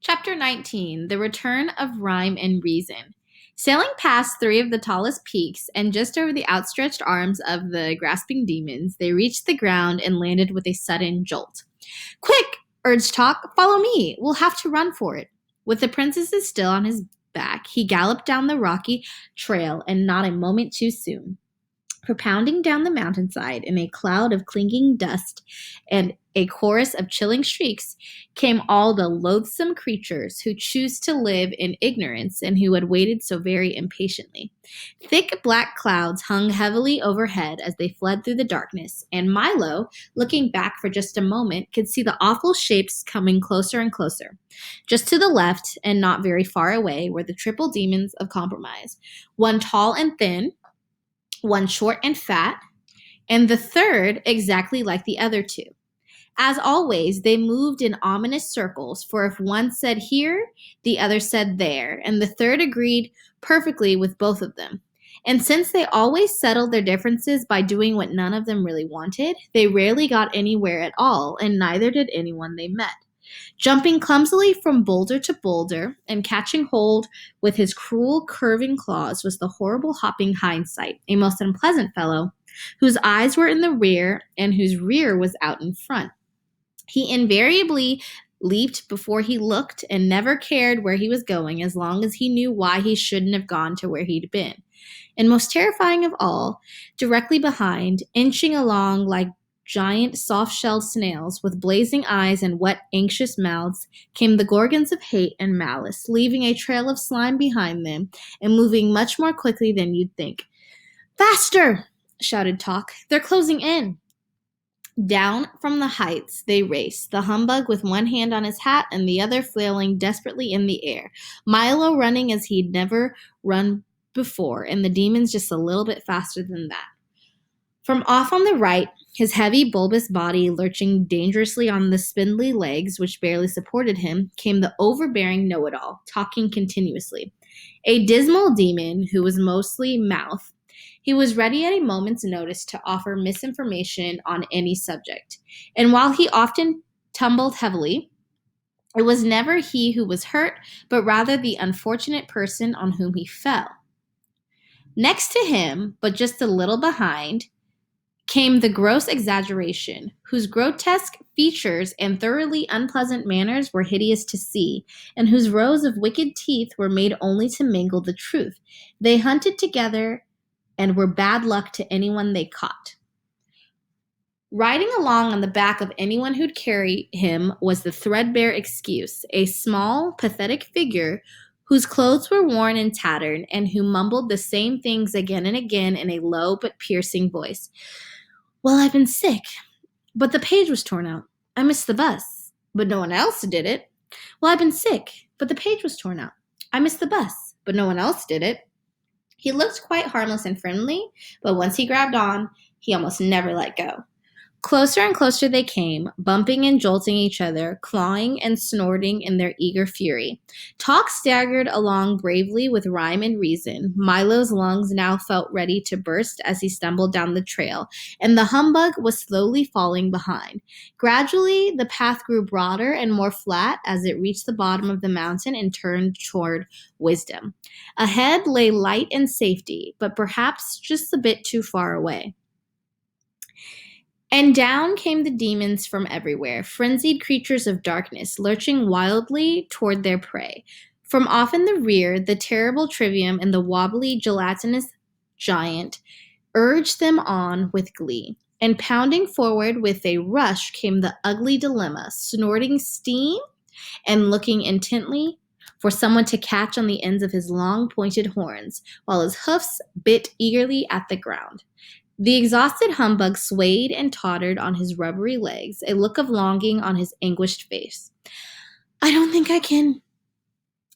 Chapter 19 The Return of Rhyme and Reason. Sailing past three of the tallest peaks and just over the outstretched arms of the grasping demons, they reached the ground and landed with a sudden jolt. Quick, urged Talk, follow me. We'll have to run for it. With the princesses still on his back, he galloped down the rocky trail and not a moment too soon. For pounding down the mountainside in a cloud of clinging dust and a chorus of chilling shrieks came all the loathsome creatures who choose to live in ignorance and who had waited so very impatiently. Thick black clouds hung heavily overhead as they fled through the darkness, and Milo, looking back for just a moment, could see the awful shapes coming closer and closer. Just to the left, and not very far away, were the triple demons of compromise, one tall and thin, one short and fat, and the third exactly like the other two. As always, they moved in ominous circles, for if one said here, the other said there, and the third agreed perfectly with both of them. And since they always settled their differences by doing what none of them really wanted, they rarely got anywhere at all, and neither did anyone they met. Jumping clumsily from boulder to boulder and catching hold with his cruel curving claws was the horrible hopping hindsight, a most unpleasant fellow, whose eyes were in the rear and whose rear was out in front. He invariably leaped before he looked and never cared where he was going as long as he knew why he shouldn't have gone to where he'd been. And most terrifying of all, directly behind, inching along like giant soft-shelled snails with blazing eyes and wet, anxious mouths, came the gorgons of hate and malice, leaving a trail of slime behind them and moving much more quickly than you'd think. "Faster!" shouted Talk. "They're closing in." Down from the heights they raced, the humbug with one hand on his hat and the other flailing desperately in the air, Milo running as he'd never run before, and the demons just a little bit faster than that. From off on the right, his heavy, bulbous body lurching dangerously on the spindly legs which barely supported him, came the overbearing know-it-all, talking continuously. A dismal demon who was mostly mouth. He was ready at a moment's notice to offer misinformation on any subject, and while he often tumbled heavily, it was never he who was hurt, but rather the unfortunate person on whom he fell. Next to him, but just a little behind, came the gross exaggeration, whose grotesque features and thoroughly unpleasant manners were hideous to see, and whose rows of wicked teeth were made only to mingle the truth. They hunted together and were bad luck to anyone they caught. Riding along on the back of anyone who'd carry him was the threadbare excuse, a small, pathetic figure whose clothes were worn and tattered, and who mumbled the same things again and again in a low but piercing voice. "Well, I've been sick, but the page was torn out. I missed the bus, but no one else did it. Well, I've been sick, but the page was torn out. I missed the bus, but no one else did it." He looked quite harmless and friendly, but once he grabbed on, he almost never let go. Closer and closer they came, bumping and jolting each other, clawing and snorting in their eager fury. Talk staggered along bravely with rhyme and reason. Milo's lungs now felt ready to burst as he stumbled down the trail, and the humbug was slowly falling behind. Gradually, the path grew broader and more flat as it reached the bottom of the mountain and turned toward wisdom. Ahead lay light and safety, but perhaps just a bit too far away. And down came the demons from everywhere, frenzied creatures of darkness, lurching wildly toward their prey. From off in the rear, the terrible Trivium and the wobbly, gelatinous giant urged them on with glee. And pounding forward with a rush came the ugly Dilemma, snorting steam and looking intently for someone to catch on the ends of his long, pointed horns, while his hoofs bit eagerly at the ground. The exhausted humbug swayed and tottered on his rubbery legs, a look of longing on his anguished face. "I don't think I can,"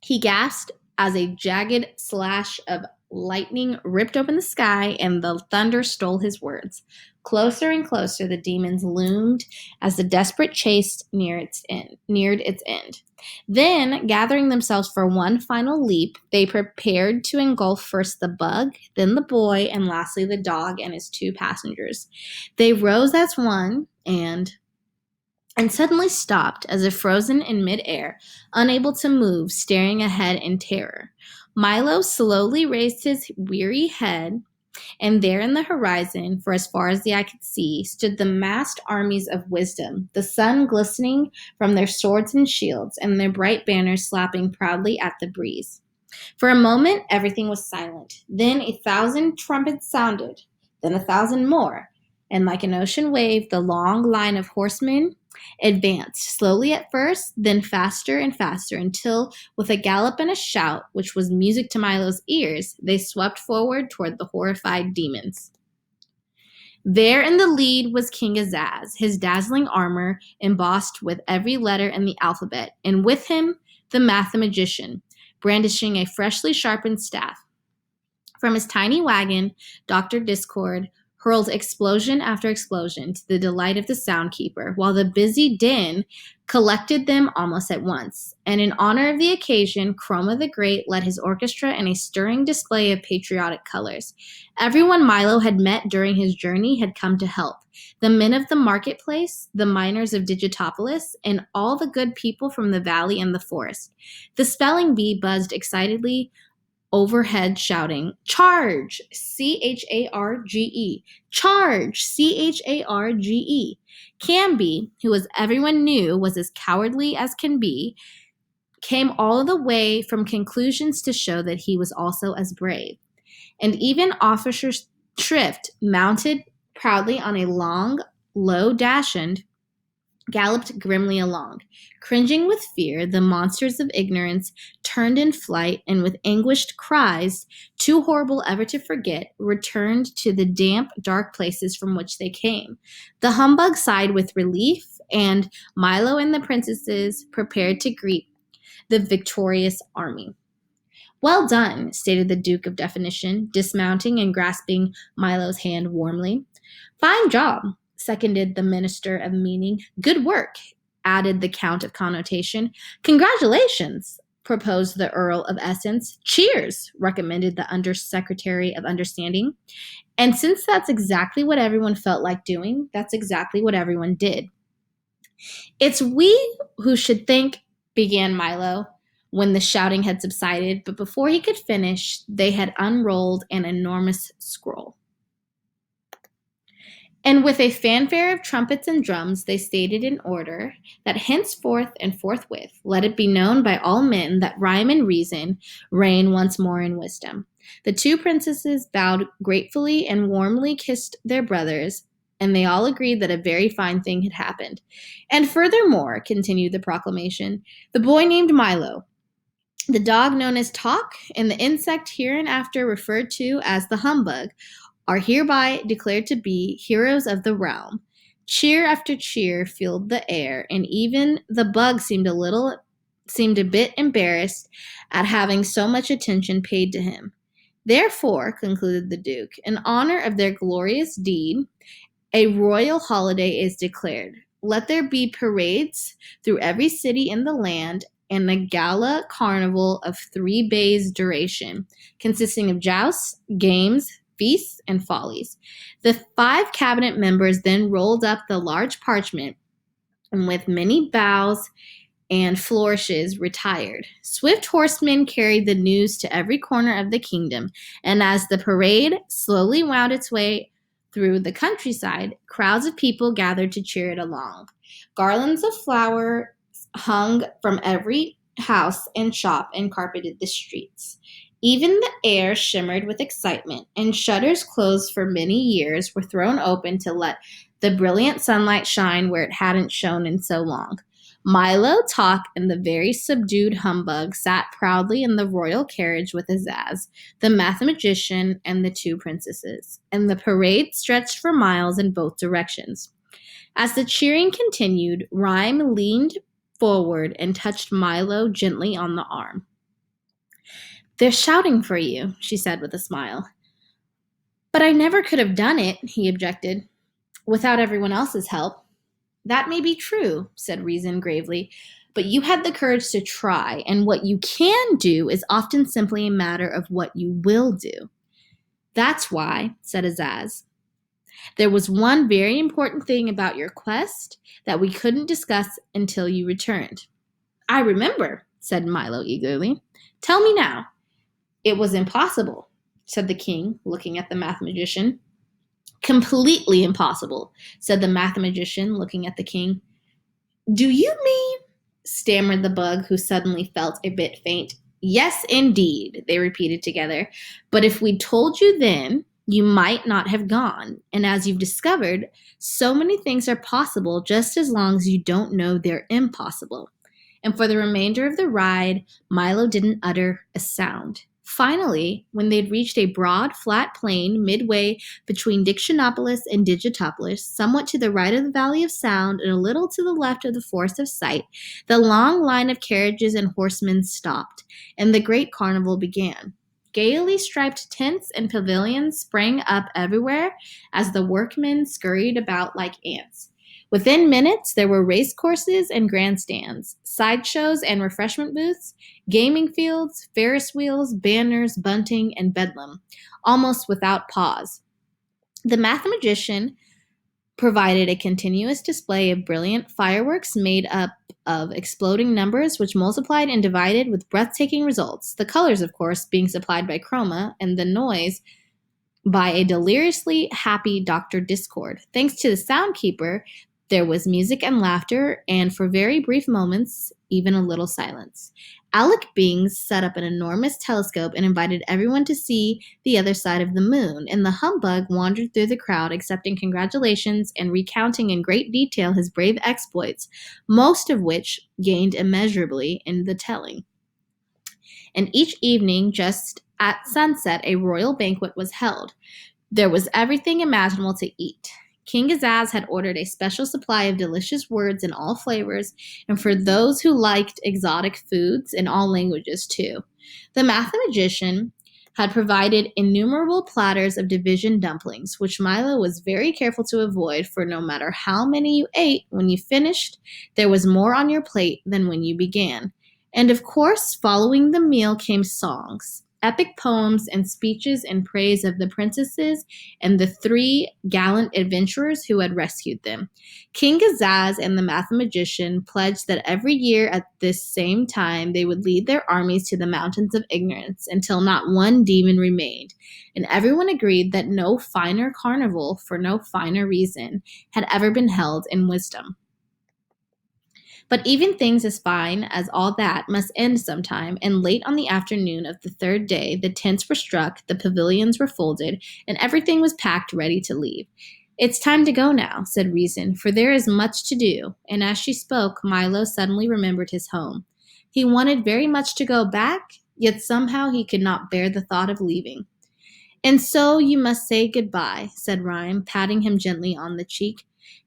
he gasped as a jagged slash of lightning ripped open the sky and the thunder stole his words. Closer and closer the demons loomed as the desperate chase neared its end. Then, gathering themselves for one final leap, they prepared to engulf first the bug, then the boy, and lastly the dog and his two passengers. They rose as one, and and suddenly stopped as if frozen in midair, unable to move, staring ahead in terror. Milo slowly raised his weary head, and there in the horizon, for as far as the eye could see, stood the massed armies of wisdom, the sun glistening from their swords and shields, and their bright banners slapping proudly at the breeze. For a moment, everything was silent. Then 1,000 trumpets sounded, then 1,000 more, and like an ocean wave, the long line of horsemen advanced, slowly at first, then faster and faster, until, with a gallop and a shout, which was music to Milo's ears, they swept forward toward the horrified demons. There in the lead was King Azaz, his dazzling armor embossed with every letter in the alphabet, and with him the mathematician, brandishing a freshly sharpened staff. From his tiny wagon, Dr. Discord hurled explosion after explosion to the delight of the soundkeeper, while the busy din collected them almost at once. And in honor of the occasion, Chroma the Great led his orchestra in a stirring display of patriotic colors. Everyone Milo had met during his journey had come to help. The men of the marketplace, the miners of Digitopolis, and all the good people from the valley and the forest. The spelling bee buzzed excitedly overhead, shouting, "Charge! Charge! Charge! Canby, who, as everyone knew, was as cowardly as can be, came all the way from Conclusions to show that he was also as brave. And even Officer Shrift, mounted proudly on a long, low dachshund, galloped grimly along. Cringing with fear, the monsters of ignorance turned in flight and with anguished cries, too horrible ever to forget, returned to the damp, dark places from which they came. The humbug sighed with relief, and Milo and the princesses prepared to greet the victorious army. "Well done," stated the Duke of Definition, dismounting and grasping Milo's hand warmly. "Fine job," seconded the Minister of Meaning. "Good work," added the Count of Connotation. "Congratulations," proposed the Earl of Essence. "Cheers," recommended the Undersecretary of Understanding. And since that's exactly what everyone felt like doing, that's exactly what everyone did. "It's we who should thank," began Milo, when the shouting had subsided, but before he could finish, they had unrolled an enormous scroll. And with a fanfare of trumpets and drums, they stated in order that henceforth and forthwith let it be known by all men that rhyme and reason reign once more in wisdom. The two princesses bowed gratefully and warmly kissed their brothers, and they all agreed that a very fine thing had happened. "And furthermore," continued the proclamation, "the boy named Milo, the dog known as Talk, and the insect hereinafter referred to as the Humbug, are hereby declared to be heroes of the realm." Cheer after cheer filled the air, and even the bug seemed a bit embarrassed at having so much attention paid to him. "Therefore," concluded the Duke, "in honor of their glorious deed, a royal holiday is declared. Let there be parades through every city in the land, and a gala carnival of 3 days' duration, consisting of jousts, games, feasts, and follies." The 5 cabinet members then rolled up the large parchment, and with many bows and flourishes retired. Swift horsemen carried the news to every corner of the kingdom, and as the parade slowly wound its way through the countryside, crowds of people gathered to cheer it along. Garlands of flowers hung from every house and shop and carpeted the streets. Even the air shimmered with excitement, and shutters closed for many years were thrown open to let the brilliant sunlight shine where it hadn't shone in so long. Milo, Talk, and the very subdued Humbug sat proudly in the royal carriage with Azaz, the mathematician, and the 2 princesses, and the parade stretched for miles in both directions. As the cheering continued, Rhyme leaned forward and touched Milo gently on the arm. "They're shouting for you," she said with a smile. "But I never could have done it," he objected, "without everyone else's help." "That may be true," said Reason gravely, "but you had the courage to try, and what you can do is often simply a matter of what you will do." "That's why," said Azaz. There was one very important thing about your quest that we couldn't discuss until you returned. I remember, said Milo eagerly. Tell me now. It was impossible, said the king, looking at the mathematician. Completely impossible, said the mathematician, looking at the king. Do you mean? Stammered the bug, who suddenly felt a bit faint. Yes, indeed, they repeated together. But if we'd told you then, you might not have gone. And as you've discovered, so many things are possible just as long as you don't know they're impossible. And for the remainder of the ride, Milo didn't utter a sound. Finally, when they'd reached a broad, flat plain midway between Dictionopolis and Digitopolis, somewhat to the right of the Valley of Sound and a little to the left of the Forest of Sight, the long line of carriages and horsemen stopped, and the great carnival began. Gaily striped tents and pavilions sprang up everywhere as the workmen scurried about like ants. Within minutes, there were race courses and grandstands, sideshows and refreshment booths, gaming fields, Ferris wheels, banners, bunting, and bedlam, almost without pause. The mathematician provided a continuous display of brilliant fireworks made up of exploding numbers which multiplied and divided with breathtaking results, the colors, of course, being supplied by Chroma, and the noise by a deliriously happy Dr. Discord. Thanks to the soundkeeper, there was music and laughter, and for very brief moments, even a little silence. Alec Bings set up an enormous telescope and invited everyone to see the other side of the moon, and the humbug wandered through the crowd accepting congratulations and recounting in great detail his brave exploits, most of which gained immeasurably in the telling. And each evening, just at sunset, a royal banquet was held. There was everything imaginable to eat. King Azaz had ordered a special supply of delicious words in all flavors, and for those who liked exotic foods in all languages too. The mathematician had provided innumerable platters of division dumplings, which Milo was very careful to avoid, for no matter how many you ate, when you finished, there was more on your plate than when you began. And of course, following the meal came songs, epic poems, and speeches in praise of the princesses and the three gallant adventurers who had rescued them. King Azaz and the mathematician pledged that every year at this same time they would lead their armies to the mountains of ignorance until not one demon remained, and everyone agreed that no finer carnival, for no finer reason, had ever been held in wisdom. But even things as fine as all that must end sometime, and late on the afternoon of the third day, the tents were struck, the pavilions were folded, and everything was packed ready to leave. It's time to go now, said Reason, for there is much to do, and as she spoke, Milo suddenly remembered his home. He wanted very much to go back, yet somehow he could not bear the thought of leaving. And so you must say goodbye, said Rhyme, patting him gently on the cheek.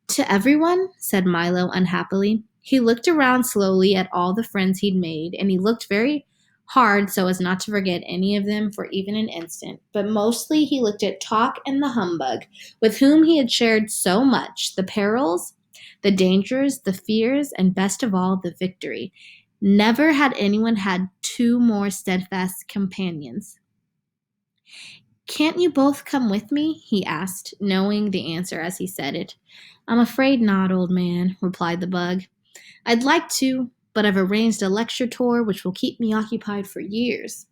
To everyone? Said Milo unhappily. He looked around slowly at all the friends he'd made, and he looked very hard so as not to forget any of them for even an instant. But mostly he looked at Talk and the humbug, with whom he had shared so much, the perils, the dangers, the fears, and best of all, the victory. Never had anyone had two more steadfast companions. Can't you both come with me? He asked, knowing the answer as he said it. I'm afraid not, old man, replied the bug. I'd like to, but I've arranged a lecture tour which will keep me occupied for years.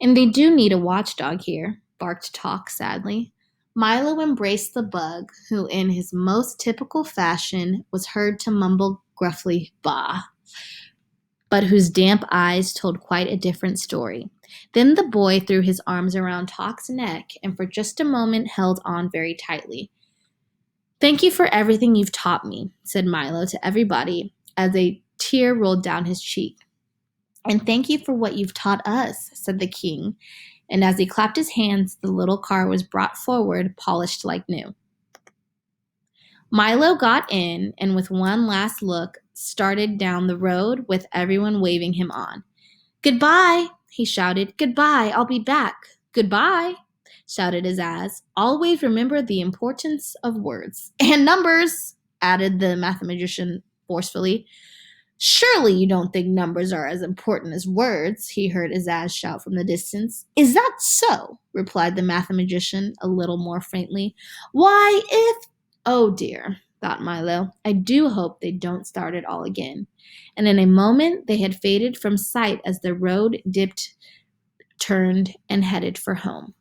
And they do need a watchdog here, barked Talk sadly. Milo embraced the bug, who in his most typical fashion was heard to mumble gruffly, bah, but whose damp eyes told quite a different story. Then the boy threw his arms around Talk's neck and for just a moment held on very tightly. Thank you for everything you've taught me, said Milo to everybody as a tear rolled down his cheek. And thank you for what you've taught us, said the king, and as he clapped his hands, the little car was brought forward, polished like new. Milo got in, and with one last look, started down the road with everyone waving him on. Goodbye, he shouted. Goodbye, I'll be back. Goodbye, shouted Azaz. Always remember the importance of words. And numbers, added the mathematician forcefully. Surely you don't think numbers are as important as words, he heard Azaz shout from the distance. Is that so? Replied the mathematician a little more faintly. Why, if... Oh dear, thought Milo. I do hope they don't start it all again. And in a moment they had faded from sight as the road dipped, turned, and headed for home.